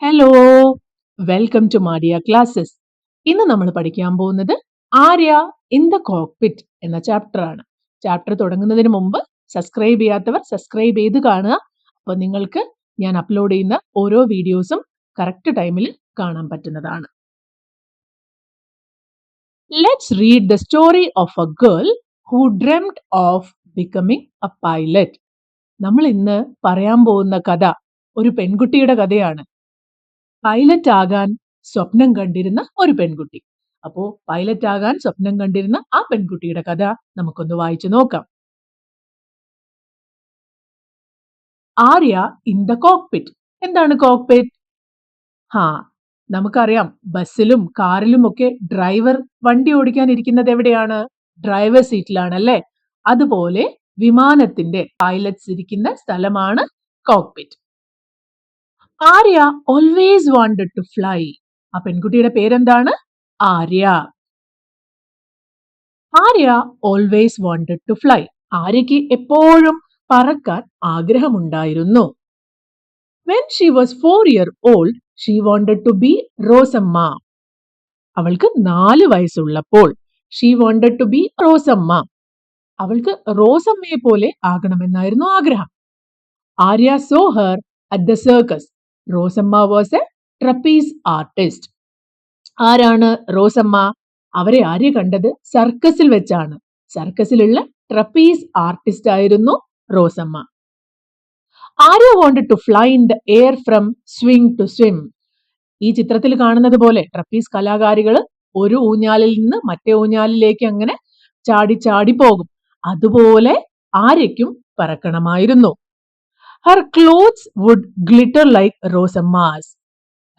Hello, welcome to മാഡിയ classes. ഇന്ന് നമ്മൾ പഠിക്കാൻ പോകുന്നത് ആര്യ ഇൻ ദ കോക്പിറ്റ് എന്ന ചാപ്റ്റർ ആണ്. ചാപ്റ്റർ തുടങ്ങുന്നതിന് മുമ്പ് സബ്സ്ക്രൈബ് ചെയ്യാത്തവർ സബ്സ്ക്രൈബ് ചെയ്ത് കാണുക. അപ്പോൾ നിങ്ങൾക്ക് ഞാൻ അപ്ലോഡ് ചെയ്യുന്ന ഓരോ വീഡിയോസും കറക്റ്റ് ടൈമിൽ കാണാൻ പറ്റുന്നതാണ്. Let's read the story of A girl who dreamed of becoming A pilot. നമ്മൾ ഇന്ന് പറയാൻ പോകുന്ന കഥ ഒരു പെൺകുട്ടിയുടെ കഥയാണ്. പൈലറ്റ് ആകാൻ സ്വപ്നം കണ്ടിരുന്ന ഒരു പെൺകുട്ടി. അപ്പോ പൈലറ്റ് ആകാൻ സ്വപ്നം കണ്ടിരുന്ന ആ പെൺകുട്ടിയുടെ കഥ നമുക്കൊന്ന് വായിച്ചു നോക്കാം. Arya in the cockpit. എന്താണ് കോക്പിറ്റ്? നമുക്കറിയാം, ബസ്സിലും കാറിലും ഒക്കെ ഡ്രൈവർ വണ്ടി ഓടിക്കാൻ ഇരിക്കുന്നത് എവിടെയാണ്? ഡ്രൈവർ സീറ്റിലാണ് അല്ലേ? അതുപോലെ വിമാനത്തിന്റെ പൈലറ്റ്സ് ഇരിക്കുന്ന സ്ഥലമാണ് cockpit. Arya always wanted to fly. ആ പെൺകുട്ടിയുടെ പേരെന്താണ്? Arya. Arya always wanted to fly. ആര്യയ്ക്ക് എപ്പോഴും പറക്കാൻ ആഗ്രഹമുണ്ടായിരുന്നു. When she was 4 years old, she wanted to be Rosamma. അവൾക്ക് 4 വയസ്സുള്ളപ്പോൾ she wanted to be Rosamma. അവൾക്ക് റോസമ്മയെ പോലെ ആകണമെന്നായിരുന്നു ആഗ്രഹം. Arya saw her at the circus. Rosamma was a trapeze artist. ആരാണ് റോസമ്മ? അവരെ ആര്യ കണ്ടത് സർക്കസിൽ വെച്ചാണ്. സർക്കസിലുള്ള ട്രപ്പീസ് ആർട്ടിസ്റ്റ് ആയിരുന്നു Rosamma. Arya wanted to fly in the air from swing to swim. ഈ ചിത്രത്തിൽ കാണുന്നത് പോലെ ട്രപ്പീസ് കലാകാരികൾ ഒരു ഊഞ്ഞാലിൽ നിന്ന് മറ്റേ ഊഞ്ഞാലിലേക്ക് അങ്ങനെ ചാടി ചാടി പോകും. അതുപോലെ ആര്യയ്ക്കും പറക്കണമായിരുന്നു. Her clothes would glitter like Rosamma's.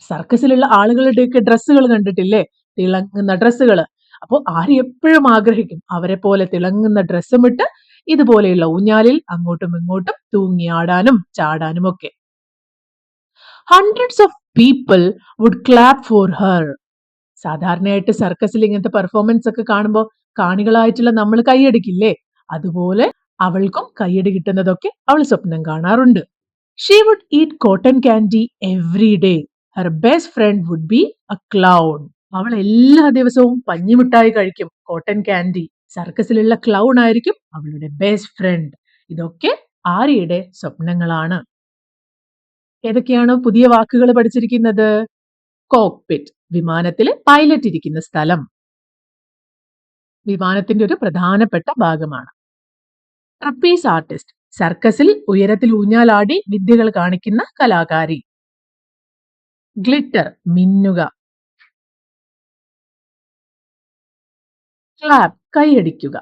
സർക്കസിലുള്ള ആളുകളുടെയൊക്കെ ഡ്രസ്സുകൾ കണ്ടിട്ടില്ലേ? തിളങ്ങുന്ന ഡ്രസ്സുകൾ. അപ്പോൾ ആര്യ എപ്പോഴും ആഗ്രഹിക്കും അവരെ പോലെ തിളങ്ങുന്ന ഡ്രസ്സും ഇട്ട് ഇതുപോലെയുള്ള ഊഞ്ഞാലിൽ അങ്ങോട്ടും ഇങ്ങോട്ടും തൂങ്ങിയാടാനും ചാടാനും ഒക്കെ. Hundreds of people would clap for her. സാധാരണയായിട്ട് സർക്കസിൽ ഇങ്ങനത്തെ പെർഫോമൻസ് ഒക്കെ കാണുമ്പോൾ കാണികളായിട്ടുള്ള നമ്മൾ കൈയടിക്കില്ലേ? അതുപോലെ അവൾക്കും കൈയടി കിട്ടുന്നതൊക്കെ അവൾ സ്വപ്നം കാണാറുണ്ട്. She would eat cotton candy every day. Her best friend would be a clown. അവൾ എല്ലാ ദിവസവും പഞ്ഞിമിഠായി കഴിക്കും, കോട്ടൺ കാൻഡി. സർക്കസിലുള്ള ക്ലൗൺ ആയിരിക്കും അവളുടെ ബെസ്റ്റ് ഫ്രണ്ട്. ഇതൊക്കെ ആര്യയുടെ സ്വപ്നങ്ങളാണ്. ഏതൊക്കെയാണ് പുതിയ വാക്കുകൾ പഠിച്ചിരിക്കുന്നത്? കോക്പിറ്റ്, വിമാനത്തിലെ പൈലറ്റ് ഇരിക്കുന്ന സ്ഥലം. വിമാനത്തിന്റെ ഒരു പ്രധാനപ്പെട്ട ഭാഗമാണ്. ട്രപ്പീസ് ആർട്ടിസ്റ്റ്, സർക്കസിൽ ഉയരത്തിൽ ഊഞ്ഞാലാടി വിദ്യകൾ കാണിക്കുന്ന കലാകാരി. ഗ്ലിറ്റർ, മിന്നുക. ക്ലാപ്പ്, കൈയടിക്കുക.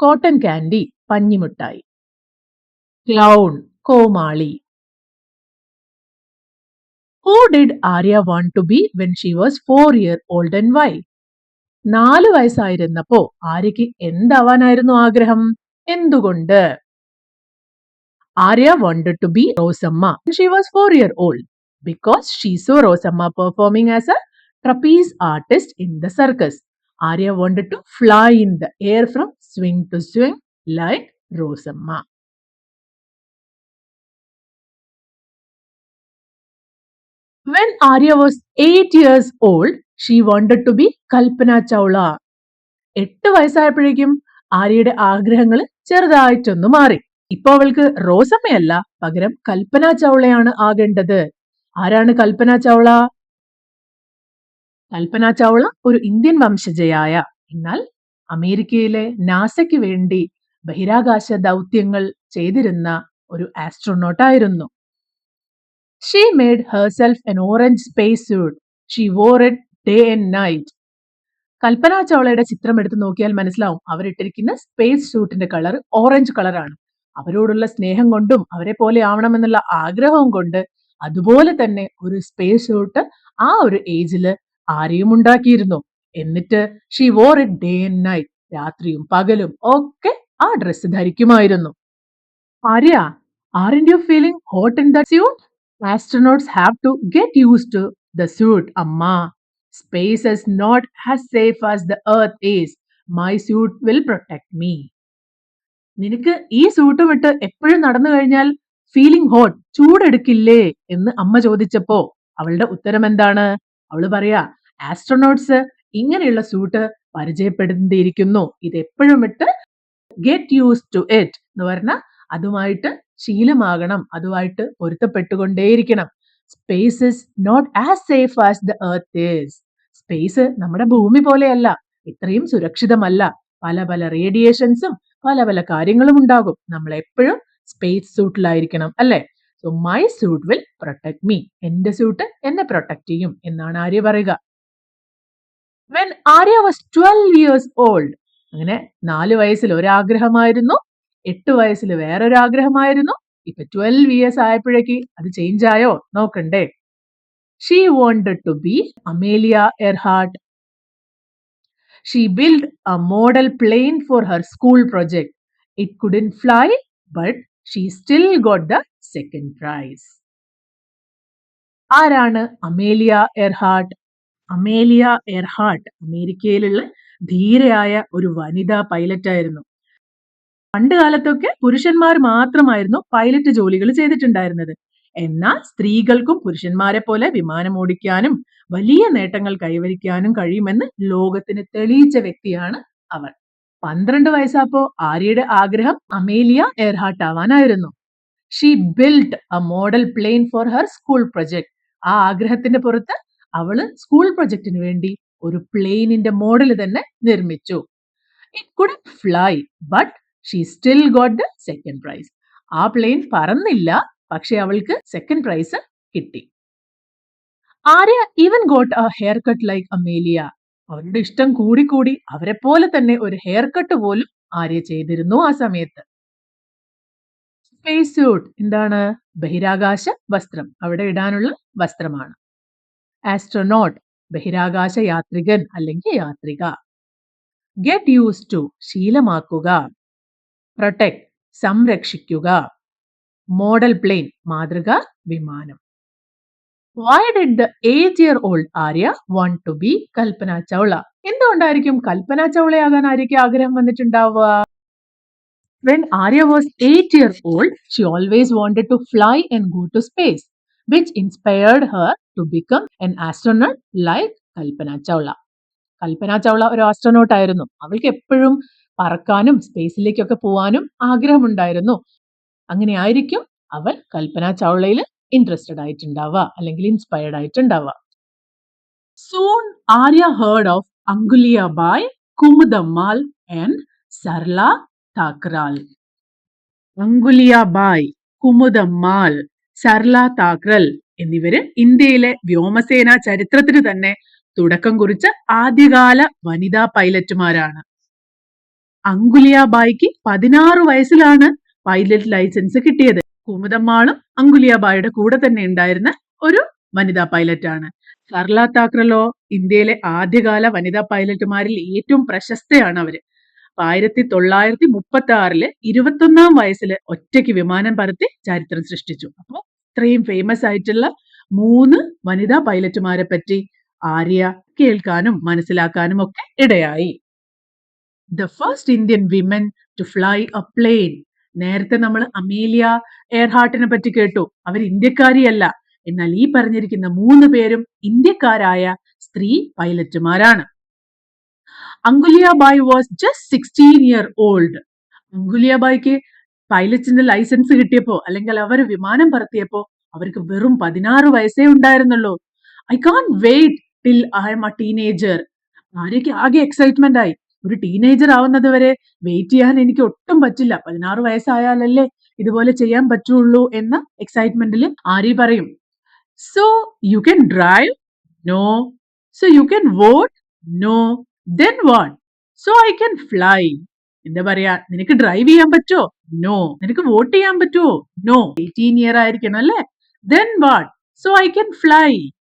കോട്ടൺ കാൻഡി, പഞ്ഞിമിഠായി. ക്ലൗൺ, കോമാളി. Who did Arya want to be when she was 4 years old and why? 4 വയസ്സായിരുന്നപ്പോ ആര്യയ്ക്ക് എന്താവാനായിരുന്നു ആഗ്രഹം? എന്തുകൊണ്ട്? Arya wanted to be Rosamma when she was 4 years old because she saw Rosamma performing as a trapeze artist in the circus. Arya wanted to fly in the air from swing to swing like Rosamma. When Arya was 8 years old, she wanted to be Kalpana Chawla. 8 വയസ്സായപ്പോഴേക്കും ആര്യയുടെ ആഗ്രഹങ്ങൾ ചെറുതായിട്ടൊന്നു മാറി. ഇപ്പൊ അവൾക്ക് റോസമ്മയല്ല, പകരം കൽപ്പന ചൗളയാണ് ആകേണ്ടത്. ആരാണ് കൽപ്പന ചൗള? കൽപ്പന ചൗള ഒരു Indian വംശജയായ, എന്നാൽ അമേരിക്കയിലെ നാസയ്ക്ക് വേണ്ടി ബഹിരാകാശ ദൗത്യങ്ങൾ ചെയ്തിരുന്ന ഒരു ആസ്ട്രോനോട്ട് ആയിരുന്നു. She made herself an orange spacesuit. She wore it day and night. കൽപ്പന ചൗളയുടെ ചിത്രം എടുത്ത് നോക്കിയാൽ മനസ്സിലാവും അവരിട്ടിരിക്കുന്ന സ്പേസ് സ്യൂട്ടിന്റെ കളർ ഓറഞ്ച് കളറാണ്. അവരോടുള്ള സ്നേഹം കൊണ്ടും അവരെ പോലെ ആവണമെന്നുള്ള ആഗ്രഹവും കൊണ്ട് അതുപോലെ തന്നെ ഒരു സ്പേസ് സ്യൂട്ട് ആ ഒരു ഏജില് ആരെയും ഉണ്ടാക്കിയിരുന്നു. എന്നിട്ട് she wore it day and night. രാത്രിയും പകലും ഒക്കെ ആ ഡ്രസ്സ് ധരിക്കുമായിരുന്നു. Arya, aren't you feeling hot in that suit? Astronauts have to get used to the suit, Amma. Space is not as safe as the Earth is. My suit will protect me. നിനക്ക് ഈ സൂട്ടും ഇട്ട് എപ്പോഴും നടന്നു കഴിഞ്ഞാൽ feeling hot, ചൂടെടുക്കില്ലേ എന്ന് അമ്മ ചോദിച്ചപ്പോ അവളുടെ ഉത്തരം എന്താണ്? അവള് പറയാ, ആസ്ട്രോനോട്സ് ഇങ്ങനെയുള്ള സ്യൂട്ട് പരിചയപ്പെടേണ്ടിയിരിക്കുന്നു. ഇത് എപ്പോഴും ഇട്ട് ഗെറ്റ് യൂസ് ടു ഇറ്റ് എന്ന് പറഞ്ഞാൽ അതുമായിട്ട് ശീലമാകണം, അതുമായിട്ട് പൊരുത്തപ്പെട്ടുകൊണ്ടേയിരിക്കണം. Space is not as safe as the earth is. Space നമ്മുടെ ഭൂമി പോലെയല്ല, ഇത്രയും സുരക്ഷിതമല്ല. പല പല റേഡിയേഷൻസും പല പല കാര്യങ്ങളും ഉണ്ടാകും. നമ്മൾ എപ്പോഴും സ്പേസ് സൂട്ടിലായിരിക്കണം, അല്ലെ? So my suit will protect me. എന്റെ സൂട്ട് എന്നെ പ്രൊട്ടക്ട് ചെയ്യും എന്നാണ് ആര്യ പറയുക. When Arya was 12 years old, അങ്ങനെ 4 വയസ്സിൽ ഒരാഗ്രഹമായിരുന്നു, 8 വയസ്സിൽ വേറൊരാഗ്രഹമായിരുന്നു, ഇപ്പൊ 12 years ആയപ്പോഴേക്ക് അത് ചേഞ്ച് ആയോ നോക്കണ്ടേ? She wanted to be Amelia Earhart. She built a model plane for her school project. It couldn't fly, but she still got the second prize. ആരാണ് Amelia എർഹാർട്ട്? Amelia എർഹാർട്ട് അമേരിക്കയിലുള്ള ധീരയായ ഒരു വനിതാ പൈലറ്റ് ആയിരുന്നു. പണ്ട് കാലത്തൊക്കെ പുരുഷന്മാർ മാത്രമായിരുന്നു പൈലറ്റ് ജോലികൾ ചെയ്തിട്ടുണ്ടായിരുന്നത്. എന്നാൽ സ്ത്രീകൾക്കും പുരുഷന്മാരെ പോലെ വിമാനം ഓടിക്കാനും വലിയ നേട്ടങ്ങൾ കൈവരിക്കാനും കഴിയുമെന്ന് ലോകത്തിന് തെളിയിച്ച വ്യക്തിയാണ് അവൾ. 12 വയസ്സായപ്പോ ആര്യയുടെ ആഗ്രഹം അമേലിയ എർഹാർട്ട് ആവാനായിരുന്നു. She build a model plane for her school project. ആ ആഗ്രഹത്തിന്റെ പുറത്ത് അവള് സ്കൂൾ പ്രൊജക്ടിന് വേണ്ടി ഒരു പ്ലെയിനിന്റെ മോഡൽ തന്നെ നിർമ്മിച്ചു. It couldn't fly, but she still got the second prize. ആ പ്ലെയിൻ പറന്നില്ല, പക്ഷെ അവൾക്ക് സെക്കൻഡ് പ്രൈസ് കിട്ടി. Arya even got A hair cut like Amelia. അവരുടെ ഇഷ്ടം കൂടി അവരെ പോലെ തന്നെ ഒരു ഹെയർ കട്ട് പോലും ആര്യ ചെയ്തിരുന്നു ആ സമയത്ത്. സ്പേസ് സ്യൂട്ട് എന്താണ്? ബഹിരാകാശ വസ്ത്രം, അവിടെ ഇടാനുള്ള വസ്ത്രമാണ്. ആസ്ട്രോനോട്ട് ബഹിരാകാശ യാത്രികൻ അല്ലെങ്കിൽ യാത്രിക. ഗെറ്റ് യൂസ് ടു ശീലമാക്കുക. പ്രൊട്ടക്ട് സംരക്ഷിക്കുക. മോഡൽ പ്ലെയിൻ മാതൃക വിമാനം. Why did the 8-year-old Arya want to be Kalpana Chawla? എന്തുകൊണ്ടായിരിക്കും കൽപ്പന ചൗളയാകാൻ ആര്യയ്ക്ക് ആഗ്രഹം വന്നിട്ടുണ്ടാവുക? When Arya was 8 years old, she always wanted to fly and go to space, which inspired her to become an astronaut like Kalpana Chawla. Kalpana Chawla ഒരു astronaut ആയിരുന്നു. അവൾക്ക് എപ്പോഴും പറക്കാനും സ്പേസിലേക്കൊക്കെ പോവാനും ആഗ്രഹമുണ്ടായിരുന്നു. അങ്ങനെ ആയിരിക്കും അവൾ കൽപ്പന ചൗളയിൽ ഇൻട്രസ്റ്റഡ് ആയിട്ടുണ്ടാവുക അല്ലെങ്കിൽ inspired ആയിട്ടുണ്ടാവുക. Soon Arya heard of Angulia Bai, Kumudammal and Sarla Thakral. Anguliya Bai, Kumudammal, Sarla Thakral എന്നിവര് ഇന്ത്യയിലെ വ്യോമസേന ചരിത്രത്തിന് തന്നെ തുടക്കം കുറിച്ച ആദ്യകാല വനിതാ പൈലറ്റുമാരാണ്. അങ്കുലിയ ബായ്ക്ക് 16 വയസ്സിലാണ് പൈലറ്റ് ലൈസൻസ് കിട്ടിയത്. കുമുദമ്മാളും അങ്കുലിയ ബായുടെ കൂടെ തന്നെ ഉണ്ടായിരുന്ന ഒരു വനിതാ പൈലറ്റ് ആണ്. സർല താക്രലോ ഇന്ത്യയിലെ ആദ്യകാല വനിതാ പൈലറ്റുമാരിൽ ഏറ്റവും പ്രശസ്തയാണ് അവര്. 1936 21 വയസ്സിൽ ഒറ്റയ്ക്ക് വിമാനം പറത്തി ചരിത്രം സൃഷ്ടിച്ചു. അപ്പോൾ ഇത്രയും ഫേമസ് ആയിട്ടുള്ള 3 വനിതാ പൈലറ്റുമാരെ പറ്റി ആര്യ കേൾക്കാനും മനസ്സിലാക്കാനും ഒക്കെ ഇടയായി. The first Indian women to fly a plane. നേരത്തെ നമ്മൾ അമേലിയ എയർഹാർട്ടിനെ പറ്റി കേട്ടു. അവർ ഇന്ത്യക്കാരിയല്ല. എന്നാൽ ഈ പറഞ്ഞിരിക്കുന്ന 3 പേരും ഇന്ത്യക്കാരായ സ്ത്രീ പൈലറ്റുമാരാണ്. Anguliya Bai was just 16 years old. അങ്കുലിയ ബായ്ക്ക് പൈലറ്റിന്റെ ലൈസൻസ് കിട്ടിയപ്പോ അല്ലെങ്കിൽ അവർ വിമാനം പറത്തിയപ്പോ അവർക്ക് വെറും 16 വയസ്സേ ഉണ്ടായിരുന്നുള്ളൂ. I can't wait till I'm a teenager. ആര്യയ്ക്ക് ആകെ എക്സൈറ്റ്മെന്റ് ആയി. ഒരു ടീനേജർ ആവുന്നത് വരെ വെയിറ്റ് ചെയ്യാൻ എനിക്ക് ഒട്ടും പറ്റില്ല. 16 വയസ്സായാലല്ലേ ഇതുപോലെ ചെയ്യാൻ പറ്റുള്ളൂ എന്ന എക്സൈറ്റ്മെന്റിൽ ആര്യ പറയും, so you can drive? No. So you can vote? No. Then what? So I can fly. എന്താ പറയാ, നിനക്ക് ഡ്രൈവ് ചെയ്യാൻ പറ്റോ? നോ. നിനക്ക് വോട്ട് ചെയ്യാൻ പറ്റോ? നോ. 18 years ആയിരിക്കണം അല്ലേ? Then what? So I can fly.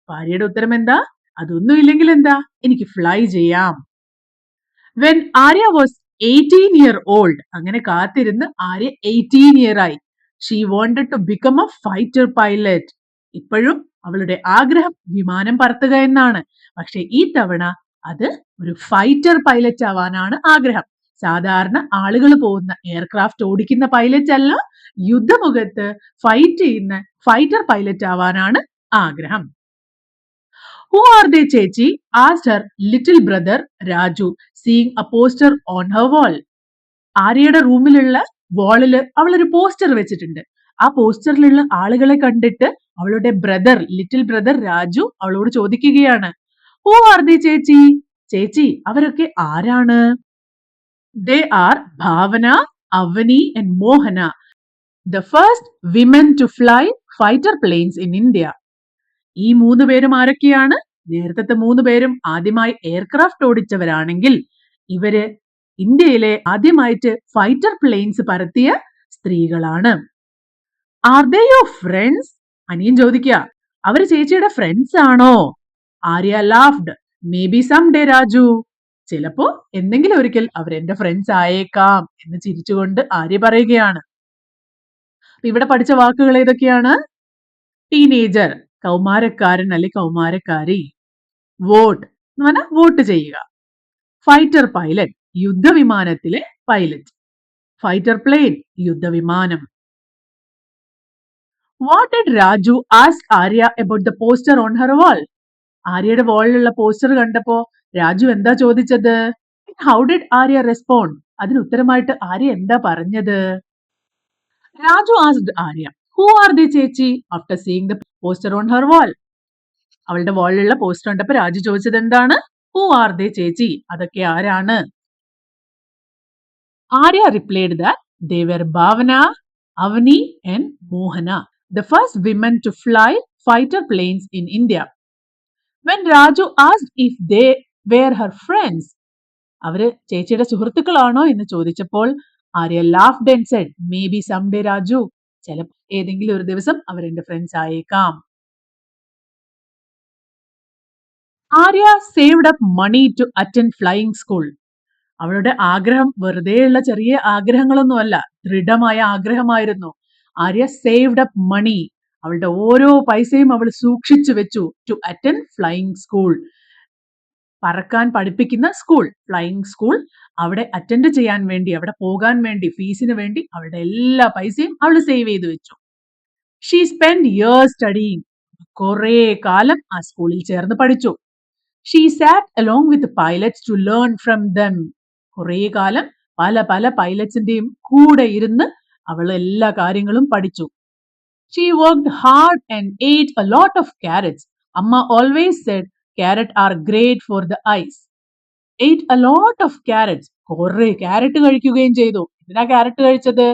ഭാര്യയുടെ ഉത്തരം എന്താ? അതൊന്നും ഇല്ലെങ്കിൽ എന്താ, എനിക്ക് ഫ്ലൈ ചെയ്യാം. When Arya was 18 years old, അങ്ങനെ കാത്തിരുന്ന് ആര്യ 18 years ആയി. She wanted to become a fighter pilot. ഇപ്പോഴും അവളുടെ ആഗ്രഹം വിമാനം പറത്തുക എന്നാണ്. പക്ഷെ ഈ തവണ അത് ഒരു ഫൈറ്റർ പൈലറ്റ് ആവാനാണ് ആഗ്രഹം. സാധാരണ ആളുകൾ പോകുന്ന എയർക്രാഫ്റ്റ് ഓടിക്കുന്ന പൈലറ്റ് അല്ല, യുദ്ധമുഖത്ത് ഫൈറ്റ് ചെയ്യുന്ന ഫൈറ്റർ പൈലറ്റ് ആവാനാണ് ആഗ്രഹം. Who are they, ചേച്ചി? asked her little brother Raju, seeing a poster on her wall. ആര്യയുടെ റൂമിലുള്ള വാളില് അവൾ ഒരു പോസ്റ്റർ വെച്ചിട്ടുണ്ട്. ആ പോസ്റ്ററിലുള്ള ആളുകളെ കണ്ടിട്ട് അവളുടെ ലിറ്റിൽ ബ്രദർ രാജു അവളോട് ചോദിക്കുകയാണ്, ഹൂ ആർ ദേ ചേച്ചി? ചേച്ചി അവരൊക്കെ ആരാണ്? ദേ are Bhavana, Avani and Mohana, the first women to fly fighter planes in India. ഈ മൂന്ന് പേരും ആരൊക്കെയാണ്? നേരത്തെ മൂന്ന് പേരും ആദ്യമായി എയർക്രാഫ്റ്റ് ഓടിച്ചവരാണെങ്കിൽ ഇവര് ഇന്ത്യയിലെ ആദ്യമായിട്ട് ഫൈറ്റർ പ്ലെയിൻസ് പറത്തിയ സ്ത്രീകളാണ്. Are they your friends? അനിയൻ ചോദിക്കുക, അവര് ചേച്ചിയുടെ ഫ്രണ്ട്സ് ആണോ? Arya laughed. Maybe someday Raju. ചിലപ്പോ എന്തെങ്കിലും ഒരിക്കൽ അവർ എന്റെ ഫ്രണ്ട്സ് ആയേക്കാം എന്ന് ചിരിച്ചുകൊണ്ട് ആര്യ പറയുകയാണ്. ഇവിടെ പഠിച്ച വാക്കുകൾ ഏതൊക്കെയാണ്? ടീനേജർ, കൗമാരക്കാരൻ അല്ലെ കൗമാരക്കാരി. വോട്ട് എന്ന് പറഞ്ഞാൽ വോട്ട് ചെയ്യുക. ഫൈറ്റർ പൈലറ്റ്, യുദ്ധവിമാനത്തിലെ പൈലറ്റ്. ഫൈറ്റർ പ്ലെയിൻ, യുദ്ധവിമാനം. What did Raju ask Arya about the poster on her wall? ആര്യയുടെ വാളിലുള്ള പോസ്റ്റർ കണ്ടപ്പോ രാജു എന്താ ചോദിച്ചത്? How did Arya respond? അതിന് ഉത്തരമായിട്ട് ആര്യ എന്താ പറഞ്ഞത്? Raju asked Arya, who are they ചേച്ചി? After seeing the poster on her wall. അവളുടെ വാളിലുള്ള പോസ്റ്റർ കണ്ടപ്പോ രാജു ചോദിച്ചത് എന്താണ്? ഹൂ ആർ ദേ ചേച്ചി? അതൊക്കെ ആരാണ്? Arya replied that they were Bhavana, Avani and Mohana, the first women to fly fighter planes in India. When Raju asked if they were her friends, അവര് ചേച്ചിയുടെ സുഹൃത്തുക്കളാണോ എന്ന് ചോദിച്ചപ്പോൾ Arya laughed and said, maybe someday Raju, ചിലപ്പോൾ ഏതെങ്കിലും ഒരു ദിവസം അവർ എന്റെ ഫ്രണ്ട്സ് ആയേക്കാം. Arya saved up money to attend flying school. അവളുടെ ആഗ്രഹം വെറുതെയുള്ള ചെറിയ ആഗ്രഹങ്ങളൊന്നുമല്ല, ദൃഢമായ ആഗ്രഹമായിരുന്നു. ആര്യ സേവ്ഡ് അപ്പ് മണി, അവളുടെ ഓരോ പൈസയും അവൾ സൂക്ഷിച്ചു വെച്ചു. ടു അറ്റൻഡ് ഫ്ലൈയിങ് സ്കൂൾ, പറക്കാൻ പഠിപ്പിക്കുന്ന സ്കൂൾ, ഫ്ലൈയിങ് സ്കൂൾ. അവിടെ അറ്റൻഡ് ചെയ്യാൻ വേണ്ടി, അവിടെ പോകാൻ വേണ്ടി, ഫീസിന് വേണ്ടി അവളുടെ എല്ലാ പൈസയും അവൾ സേവ് ചെയ്തു വെച്ചു. ഷീ സ്പെൻഡ് ഇയേഴ്സ് സ്റ്റഡിയിങ്, കുറെ കാലം ആ സ്കൂളിൽ ചേർന്ന് പഠിച്ചു. She sat along with pilots to learn from them, കുറെ കാലം പല പല പൈലറ്റ്സിന്റെയും കൂടെ ഇരുന്ന് അവൾ എല്ലാ കാര്യങ്ങളും പഠിച്ചു. She worked hard and ate a lot of carrots. അമ്മ always said carrot are great for the eyes. Ate a lot of carrots. കുറെ ക്യാരറ്റ് കഴിക്കുകയും ചെയ്തു. എന്തിനാ ക്യാരറ്റ് കഴിച്ചത്?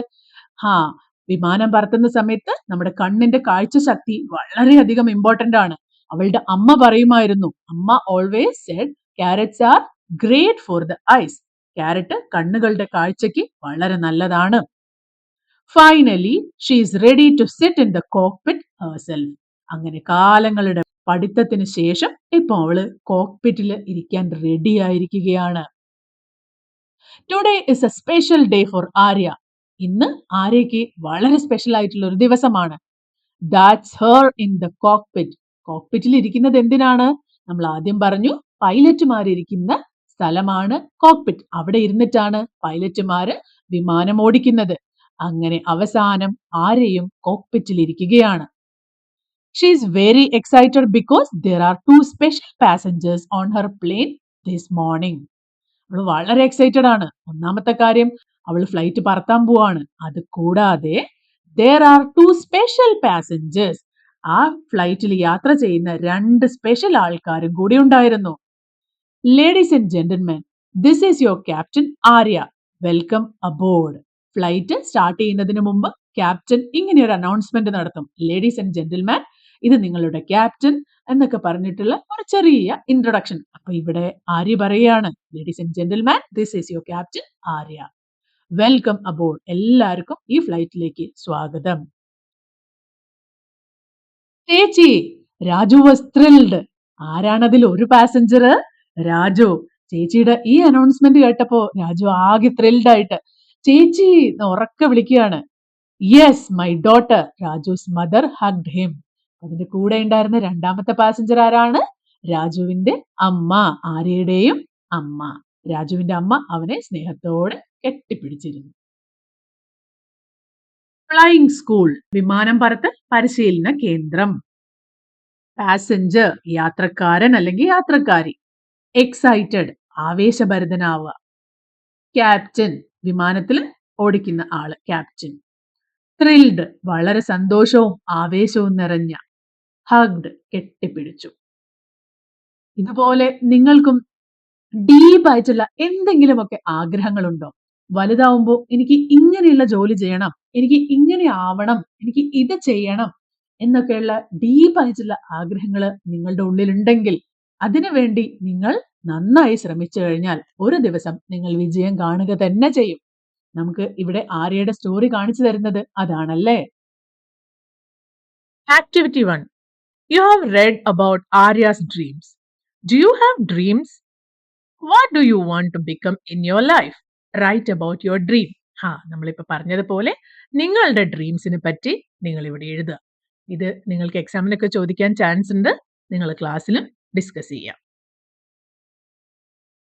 വിമാനം പറത്തുന്ന സമയത്ത് നമ്മുടെ കണ്ണിന്റെ കാഴ്ച ശക്തി വളരെയധികം ഇമ്പോർട്ടന്റ് ആണ്. അവളുടെ അമ്മ പറയുമായിരുന്നു, അമ്മ always said carrots are great for the eyes. Carrot കണ്ണുകളുടെ കാഴ്ചയ്ക്ക് വളരെ നല്ലതാണ്. Finally she is ready to sit in the cockpit herself. അങ്ങനെ കാലങ്ങളുടെ പഠിത്തത്തിന് ശേഷം ഇപ്പൊ അവള് കോക്പിറ്റിൽ ഇരിക്കാൻ റെഡി ആയിരിക്കുകയാണ്. Today is a special day for Arya. ഇന്ന് ആര്യയ്ക്ക് വളരെ സ്പെഷ്യൽ ആയിട്ടുള്ള ഒരു ദിവസമാണ്. That's her in the cockpit. കോക്പിറ്റിൽ ഇരിക്കുന്നത് എന്തിനാണ്? നമ്മൾ ആദ്യം പറഞ്ഞു, പൈലറ്റുമാരിയ്ക്കുന്ന സ്ഥലമാണ് കോക്പിറ്റ്. അവിടെ ഇരുന്നിട്ടാണ് പൈലറ്റുമാര് വിമാനം ഓടിക്കുന്നത്. അങ്ങനെ അവസാനം ആര്യയും കോക്പിറ്റിൽ ഇരിക്കുകയാണ്. She is very excited because there are 2 special passengers on her plane this morning. അവൾ വളരെ എക്സൈറ്റഡ് ആണ്. ഒന്നാമത്തെ കാര്യം, അവൾ ഫ്ലൈറ്റ് പറത്താൻ പോവാണ്. അത് കൂടാതെ there are 2 special passengers. ആ ഫ്ലൈറ്റിൽ യാത്ര ചെയ്യുന്ന 2 സ്പെഷ്യൽ ആൾക്കാരും കൂടി ഉണ്ടായിരുന്നു. Ladies and gentlemen, this is your captain Arya. Welcome aboard. Flight start ചെയ്യുന്നതിന് മുമ്പ് ക്യാപ്റ്റൻ ഇങ്ങനെ ഒരു അനൗൺസ്മെന്റ് നടത്തും. ലേഡീസ് ആൻഡ് ജെന്റിൽമാൻ, ഇത് നിങ്ങളുടെ ക്യാപ്റ്റൻ എന്നൊക്കെ പറഞ്ഞിട്ടുള്ള ഒരു ചെറിയ ഇൻട്രൊഡക്ഷൻ. അപ്പൊ ഇവിടെ ആര്യ പറയാണ്, ladies and gentleman, this is your captain Arya. Welcome aboard. എല്ലാവർക്കും ഈ ഫ്ലൈറ്റിലേക്ക് സ്വാഗതം. ചേച്ചി, രാജു വാസ് ത്രിൽഡ്. ആരാണതിൽ ഒരു പാസഞ്ചർ? രാജു. ചേച്ചിയുടെ ഈ അനൗൺസ്മെന്റ് കേട്ടപ്പോ രാജു ആകെ ത്രിൽഡ് ആയിട്ട് ചേച്ചി ഉറക്കെ വിളിക്കുകയാണ്. Yes, my daughter. Raju's mother hugged him. അതിന്റെ കൂടെ ഉണ്ടായിരുന്ന രണ്ടാമത്തെ പാസഞ്ചർ ആരാണ്? രാജുവിന്റെ അമ്മ, ആര്യയുടെയും അമ്മ. രാജുവിന്റെ അമ്മ അവനെ സ്നേഹത്തോടെ കെട്ടിപ്പിടിച്ചിരുന്നു. ഫ്ലൈയിങ് സ്കൂൾ, വിമാനം പറത്തൽ പരിശീലന കേന്ദ്രം. പാസഞ്ചർ യാത്രക്കാരൻ അല്ലെങ്കിൽ യാത്രക്കാരി. എക്സൈറ്റഡ് ആവേശഭരിതനാവുക. ക്യാപ്റ്റൻ വിമാനത്തിൽ ഓടിക്കുന്ന ആള് ക്യാപ്റ്റൻ. ത്രിൽഡ് വളരെ സന്തോഷവും ആവേശവും നിറഞ്ഞ. ഹഗ്ഡ് കെട്ടിപ്പിടിച്ചു. ഇതുപോലെ നിങ്ങൾക്കും ഡീപ്പായിട്ടുള്ള എന്തെങ്കിലുമൊക്കെ ആഗ്രഹങ്ങളുണ്ടോ? വലുതാവുമ്പോൾ എനിക്ക് ഇങ്ങനെയുള്ള ജോലി ചെയ്യണം, എനിക്ക് ഇങ്ങനെ ആവണം, എനിക്ക് ഇത് ചെയ്യണം എന്നൊക്കെയുള്ള ഡീപ്പായിട്ടുള്ള ആഗ്രഹങ്ങൾ നിങ്ങളുടെ ഉള്ളിലുണ്ടെങ്കിൽ അതിനുവേണ്ടി നിങ്ങൾ നന്നായി ശ്രമിച്ചു കഴിഞ്ഞാൽ ഒരു ദിവസം നിങ്ങൾ വിജയം കാണുക തന്നെ ചെയ്യും. നമുക്ക് ഇവിടെ ആര്യയുടെ സ്റ്റോറി കാണിച്ചു തരുന്നത് അതാണല്ലേ. Activity 1. You have read about Arya's dreams. Do you have dreams? What do you want to become in your life? Write about your dream. നമ്മളിപ്പോൾ പറഞ്ഞതുപോലെ നിങ്ങളുടെ ഡ്രീംസിനെ പറ്റി നിങ്ങൾ ഇവിടെ എഴുതുക. ഇത് നിങ്ങൾക്ക് എക്സാമിനൊക്കെ ചോദിക്കാൻ ചാൻസ് ഉണ്ട്. നിങ്ങൾ ക്ലാസ്സിലും ഡിസ്കസ് ചെയ്യാം.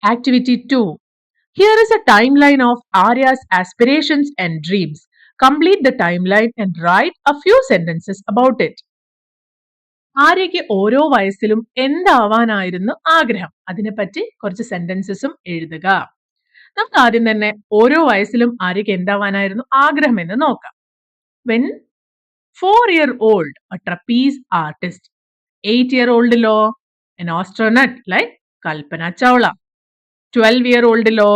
Activity 2. Here is a timeline of Arya's aspirations and dreams. Complete the timeline and write a few sentences about it. ആര്യയ്ക്ക് ഓരോ വയസ്സിലും എന്താവാനായിരുന്നു ആഗ്രഹം, അതിനെപ്പറ്റി കുറച്ച് സെന്റൻസസും എഴുതുക. നമുക്ക് ആദ്യം തന്നെ ഓരോ വയസ്സിലും ആര്യയ്ക്ക് എന്താവാനായിരുന്നു ആഗ്രഹം എന്ന് നോക്കാം. When 4-year-old, a trapeze artist. 8-year-old-ലോ an astronaut like Kalpana Chawla. 12-year-old-ലോ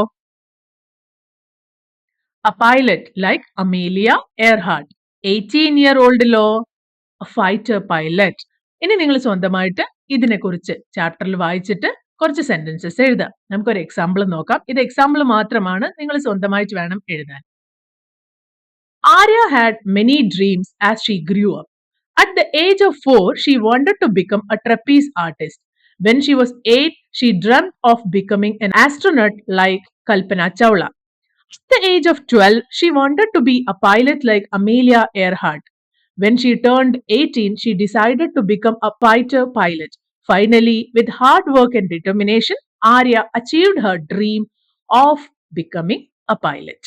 a pilot like Amelia Earhart. 18-year-old-ലോ a fighter pilot. ഇനി നിങ്ങൾ സ്വന്തമായിട്ട് ഇതിനെക്കുറിച്ച് ചാപ്റ്ററിൽ വായിച്ചിട്ട് കുറച്ച് സെന്റൻസസ് എഴുതാം. നമുക്കൊരു എക്സാമ്പിൾ നോക്കാം. ഇത് എക്സാമ്പിൾ മാത്രമാണ്, നിങ്ങൾ സ്വന്തമായിട്ട് വേണം എഴുതാൻ. Arya had many dreams as she grew up. At the age of 4, she wanted to become a trapeze artist. When she was 8, she dreamt of becoming an astronaut like Kalpana Chawla. At the age of 12, she wanted to be a pilot like Amelia Earhart. When she turned 18, she decided to become a fighter pilot. Finally, with hard work and determination, Arya achieved her dream of becoming a pilot.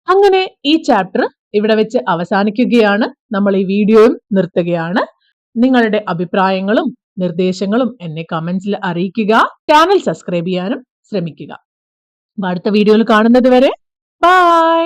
അങ്ങനെ ഈ chapter ഇവിടെ വെച്ച് അവസാനിക്കുകയാണ്. നമ്മൾ ഈ വീഡിയോയും നിർത്തുകയാണ്. നിങ്ങളുടെ അഭിപ്രായങ്ങളും നിർദ്ദേശങ്ങളും എന്നെ കമന്റ്സിൽ അറിയിക്കുക. ചാനൽ സബ്സ്ക്രൈബ് ചെയ്യാനും ശ്രമിക്കുക. അടുത്ത വീഡിയോയിൽ കാണുന്നത് വരെ ബൈ.